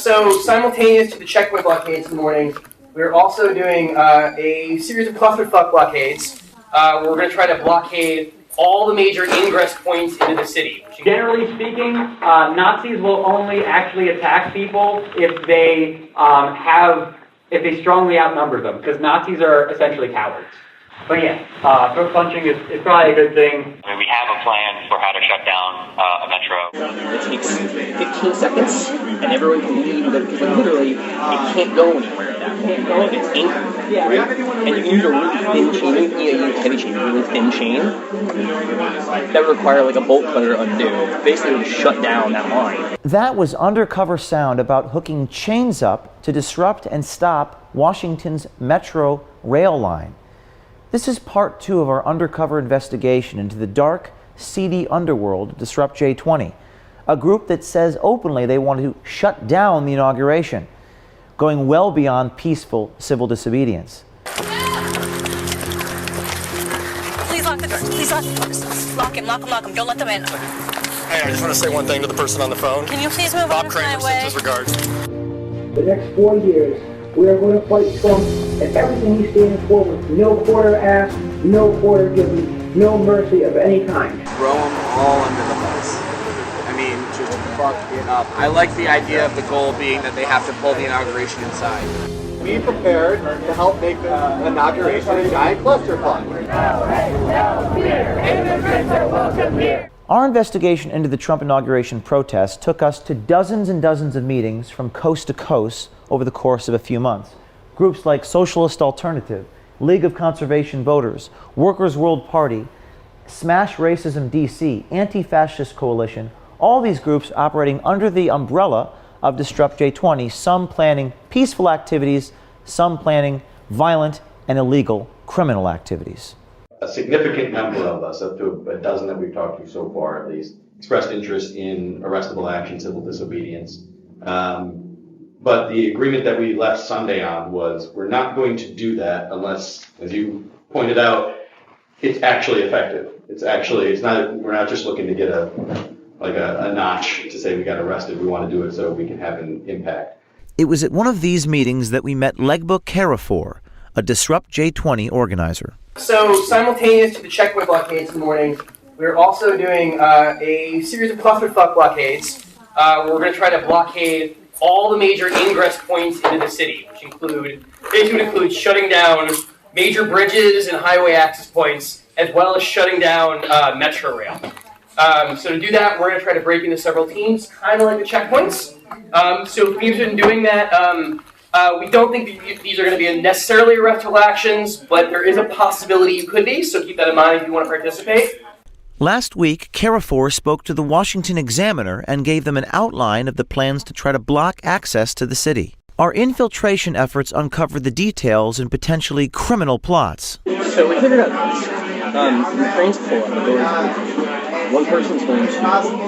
So simultaneous to the checkpoint blockades in the morning, we're also doing a series of clusterfuck blockades where we're going to try to blockade all the major ingress points into the city. Generally speaking, Nazis will only actually attack people if they strongly outnumber them, because Nazis are essentially cowards. But yeah, throat punching is probably a good thing. I mean, we have a plan for how to shut down a metro. It takes 15 seconds, and everyone can leave, because literally, it can't go anywhere at that point. It's anchored, right? And you use a really thin chain, you use a heavy chain, a really thin chain, that would require like a bolt cutter to undo. Basically, it would shut down that line. That was undercover sound about hooking chains up to disrupt and stop Washington's metro rail line. This is part 2 of our undercover investigation into the dark, seedy underworld of Disrupt J20, a group that says openly they want to shut down the inauguration, going well beyond peaceful civil disobedience. Please lock the doors. Please lock the doors. Lock him. Don't let them in. Hey, I just want to say one thing to the person on the phone. Can you please move Bob on Kramer my way? sends his regards. The next 4 years, we are going to fight Trump and everything he stands for with no quarter asked, no quarter given, no mercy of any kind. Throw them all under the bus. I mean, just fuck it up. I like the idea of the goal being that they have to pull the inauguration inside. Be prepared to help make the inauguration a giant clusterfuck. No fear, immigrants are welcome here. Our investigation into the Trump inauguration protests took us to dozens and dozens of meetings from coast to coast over the course of a few months. Groups like Socialist Alternative, League of Conservation Voters, Workers' World Party, Smash Racism DC, Anti-Fascist Coalition, all these groups operating under the umbrella of Disrupt J20, some planning peaceful activities, some planning violent and illegal criminal activities. A significant number of us, up to a dozen that we've talked to so far at least, expressed interest in arrestable action, civil disobedience. But the agreement that we left Sunday on was we're not going to do that unless, as you pointed out, it's actually effective. We're not just looking to get a notch to say we got arrested. We want to do it so we can have an impact. It was at one of these meetings that we met Legba Karafor, a Disrupt J20 organizer. So simultaneous to the checkpoint blockades in the morning, we're also doing a series of clusterfuck blockades where we're going to try to blockade all the major ingress points into the city, which include shutting down major bridges and highway access points, as well as shutting down metro rail. So to do that, we're going to try to break into several teams, kind of like the checkpoints. So if you're interested in doing that, we don't think these are going to be necessarily arrestable actions, but there is a possibility you could be, so keep that in mind if you want to participate. Last week, Karafor spoke to the Washington Examiner and gave them an outline of the plans to try to block access to the city. Our infiltration efforts uncovered the details in potentially criminal plots. So we figured out the trains pull up, the doors open. One person's going to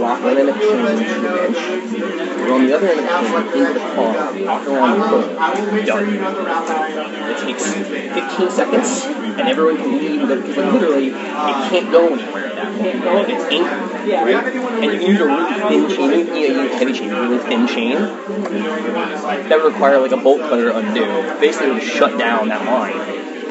walk one end of the train to the bench, and on the other end of the train, into the car, walk around the corner, done. It takes 15 seconds, and everyone can leave, because literally, it can't go anywhere at that point. It's anchored, right? And you use a really thin chain, you use a heavy chain, a really thin chain, that would require like a bolt cutter to undo. Basically, it would shut down that line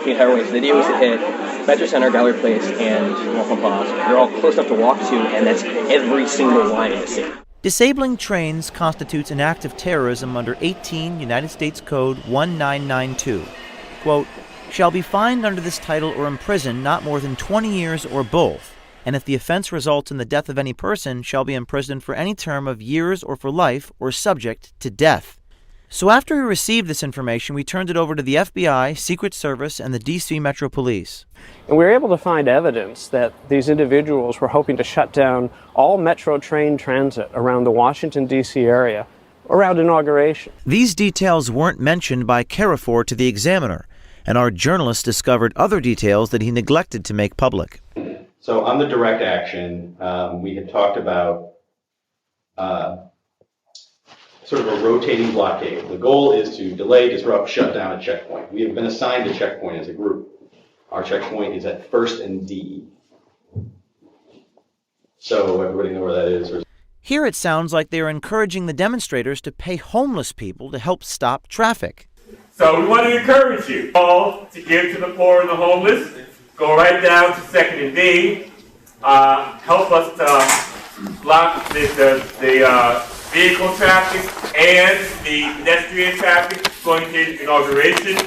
the entire way. So the idea was to hit Metro Center, Gallery Place, and Waltham Plaza. They're all close enough to walk to, and that's every single line in the city. Disabling trains constitutes an act of terrorism under 18 United States Code 1992. Quote, shall be fined under this title or imprisoned not more than 20 years or both, and if the offense results in the death of any person, shall be imprisoned for any term of years or for life or subject to death. So after we received this information, we turned it over to the FBI, Secret Service, and the D.C. Metro Police. And we were able to find evidence that these individuals were hoping to shut down all Metro train transit around the Washington, D.C. area around inauguration. These details weren't mentioned by Karafor to the Examiner, and our journalist discovered other details that he neglected to make public. So on the direct action, we had talked about sort of a rotating blockade. The goal is to delay, disrupt, shut down a checkpoint. We have been assigned a checkpoint as a group. Our checkpoint is at 1st and D. So everybody know where that is? Here it sounds like they are encouraging the demonstrators to pay homeless people to help stop traffic. So we want to encourage you all to give to the poor and the homeless. Go right down to 2nd and D. Help us to block the vehicle traffic and the pedestrian traffic going to the inauguration.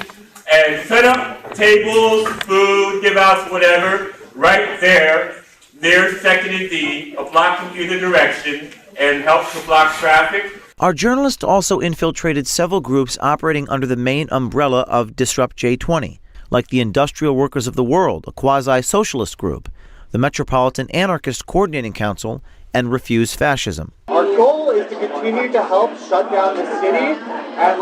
And set up tables, food, give outs, whatever, right there near 2nd and D, a block in either direction, and help to block traffic. Our journalist also infiltrated several groups operating under the main umbrella of Disrupt J20, like the Industrial Workers of the World, a quasi-socialist group, the Metropolitan Anarchist Coordinating Council, and Refuse Fascism. Our goal is to continue to help shut down the city and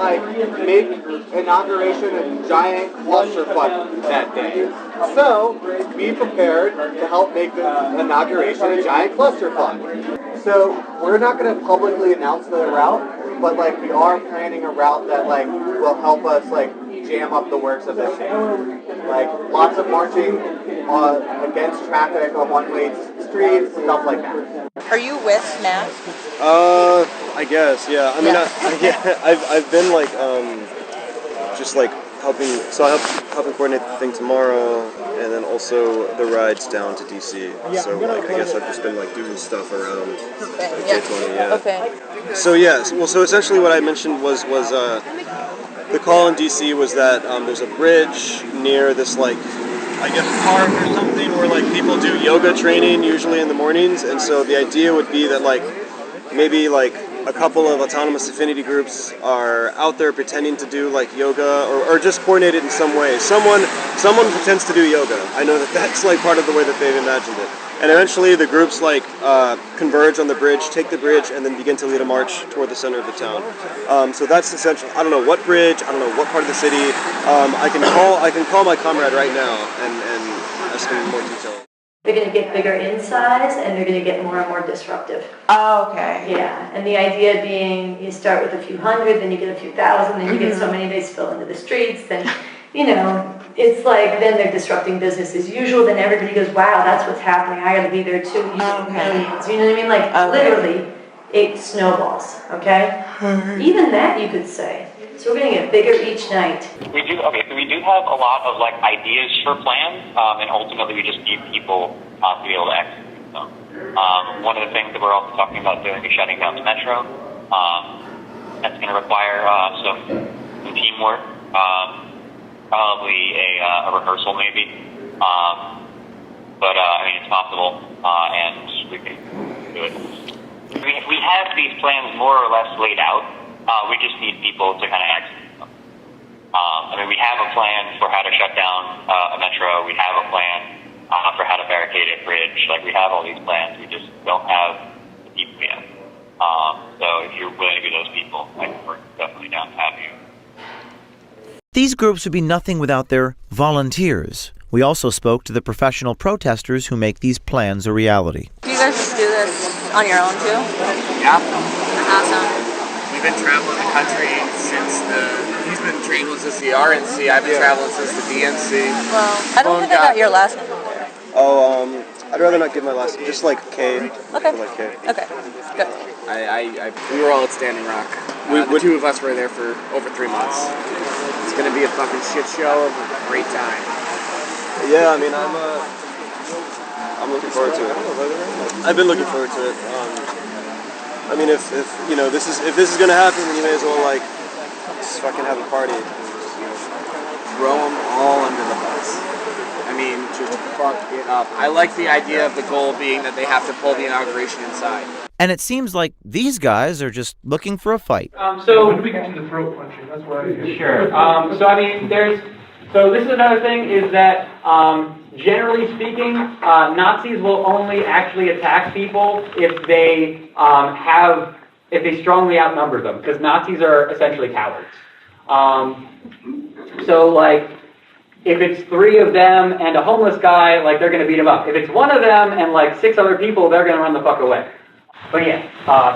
make inauguration a giant clusterfuck that day. So be prepared to help make the inauguration a giant clusterfuck. So we're not going to publicly announce the route, but we are planning a route that will help us jam up the works of the city. Lots of marching against traffic on one-way streets, stuff like that. Are you with Matt? I guess, yeah. I mean, I've been helping. So I helping coordinate the thing tomorrow, and then also the rides down to DC. So I guess I've just been doing stuff around J20. Yeah. Okay. So yeah. So essentially, what I mentioned was the call in DC was that there's a bridge near this I guess park or something where people do yoga training usually in the mornings, and so the idea would be that maybe a couple of autonomous affinity groups are out there pretending to do yoga or just coordinated in some way. Someone pretends to do yoga. I know that's part of the way that they've imagined it. And eventually the groups converge on the bridge, take the bridge, and then begin to lead a march toward the center of the town. So that's essential. I don't know what bridge, I don't know what part of the city. I can call my comrade right now and ask him more detail. They're going to get bigger in size, and they're going to get more and more disruptive. Oh, okay. Yeah, and the idea being you start with a few hundred, then you get a few thousand, then you get so many they spill into the streets, then, it's then they're disrupting business as usual, then everybody goes, wow, that's what's happening, I got to be there too, millions, you know what I mean? Literally, it snowballs, okay? Even that you could say. So we're going to get bigger each night. We do have a lot of ideas for plans, and ultimately we just need people to be able to execute them. One of the things that we're also talking about doing is shutting down the metro. That's going to require some teamwork, probably a rehearsal maybe. But it's possible, and we can do it. We have these plans more or less laid out. We just need people to kind of execute them. We have a plan for how to shut down a metro. We have a plan for how to barricade a bridge. We have all these plans. We just don't have the people yet. So if you're willing to be those people, we're definitely down to have you. These groups would be nothing without their volunteers. We also spoke to the professional protesters who make these plans a reality. Do you guys just do this on your own too? Yeah. Awesome. We've been traveling the country since he's been trained since the RNC, I've been traveling since the DNC. Well, I don't think I got your last name there. Oh, I'd rather not give my last name, just K. Okay. K. Okay, good. We were all at Standing Rock. The two of us were there for over 3 months. It's going to be a fucking shit show of a great time. Yeah, I'm looking forward to it. I've been looking forward to it. If this is gonna happen, then you may as well just fucking have a party. Throw them all under the bus. Just fuck it up. I like the idea of the goal being that they have to pull the inauguration inside. And it seems like these guys are just looking for a fight. When do we get to the throat punching? That's what Sure. So this is another thing is that generally speaking, Nazis will only actually attack people if they strongly outnumber them, because Nazis are essentially cowards. If it's 3 of them and a homeless guy, they're going to beat him up. If it's 1 of them and 6 other people, they're going to run the fuck away. But yeah,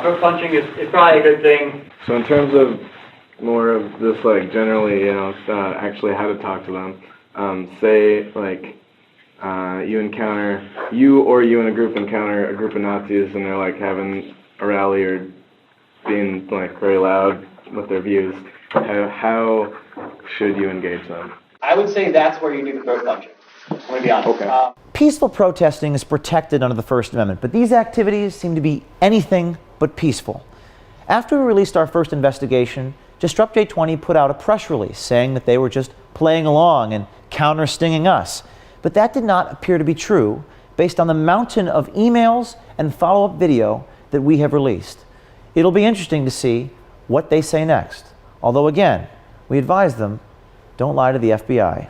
throat punching is probably a good thing. So in terms of more of this, generally, actually how to talk to them, say, you and a group encounter a group of Nazis, and they're, having a rally or being like very loud with their views, how should you engage them? I would say that's where you do the throat punching. I'm going to be honest. Okay. Peaceful protesting is protected under the First Amendment, but these activities seem to be anything but peaceful. After we released our first investigation, Disrupt J20 put out a press release saying that they were just playing along and counter-stinging us. But that did not appear to be true based on the mountain of emails and follow-up video that we have released. It'll be interesting to see what they say next. Although again, we advise them, don't lie to the FBI.